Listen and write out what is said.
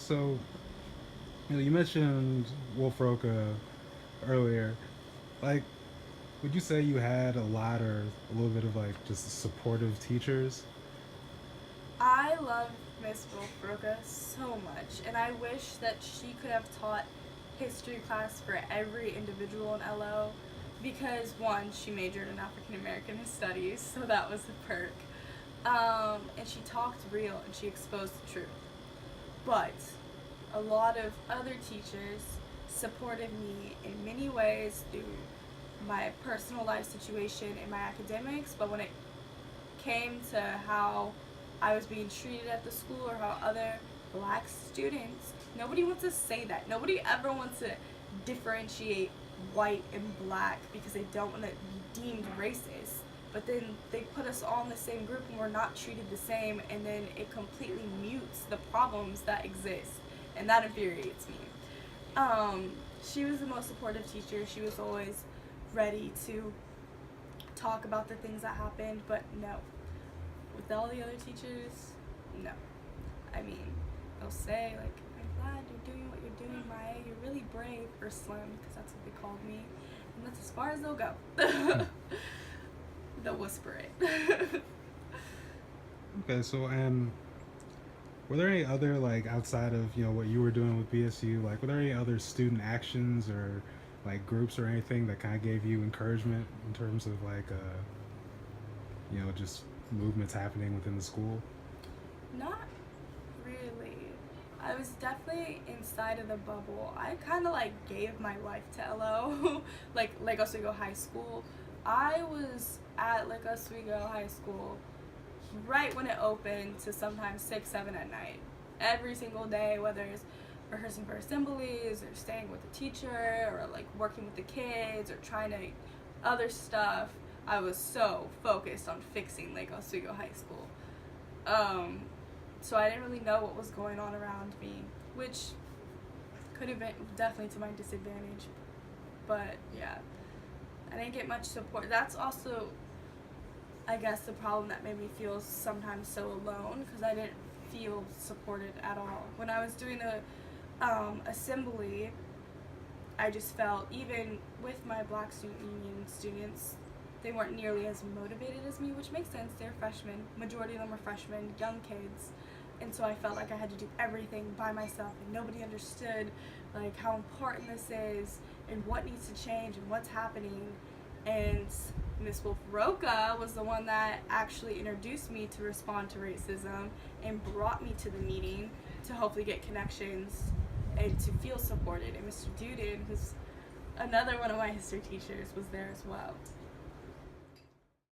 So, you mentioned Wolf-Rocca earlier. Like, would you say you had a lot or a little bit of like just supportive teachers? I love Miss Wolf-Rocca so much, and I wish that she could have taught history class for every individual in LO because one, she majored in African American studies, so that was a perk. And she talked real and she exposed the truth. But a lot of other teachers supported me in many ways through my personal life situation and my academics, but when it came to how I was being treated at the school or how other black students, nobody wants to say that. Nobody ever wants to differentiate white and black because they don't want to be deemed racist. But then they put us all in the same group and we're not treated the same, and then it completely mutes the problems that exist, and that infuriates me. She was the most supportive teacher. She was always ready to talk about the things that happened, but no, with all the other teachers, no. I mean, they'll say, like, I'm glad you're doing what you're doing, Maya. You're really brave, or Slim, because that's what they called me. And that's as far as they'll go. They'll whisper it. Okay, so were there any other like outside of what you were doing with BSU? Like, were there any other student actions or like groups or anything that kind of gave you encouragement in terms of like just movements happening within the school? Not really. I was definitely inside of the bubble. I kind of like gave my life to LO, like Lake Oswego High School. I was at Lake Oswego High School right when it opened to sometimes 6, 7 at night. Every single day, whether it's rehearsing for assemblies or staying with the teacher or like working with the kids or trying to other stuff, I was so focused on fixing Lake Oswego High School. So I didn't really know what was going on around me, which could have been definitely to my disadvantage. But yeah, I didn't get much support. That's also, I guess, the problem that made me feel sometimes so alone, because I didn't feel supported at all. When I was doing a assembly, I just felt, even with my Black Student Union students, they weren't nearly as motivated as me, which makes sense. They're freshmen. Majority of them are freshmen, young kids. And so I felt like I had to do everything by myself, and nobody understood like how important this is and what needs to change and what's happening. And Miss Wolfe-Rocca was the one that actually introduced me to respond to racism and brought me to the meeting to hopefully get connections and to feel supported. And Mr. Duden, who's another one of my history teachers, was there as well.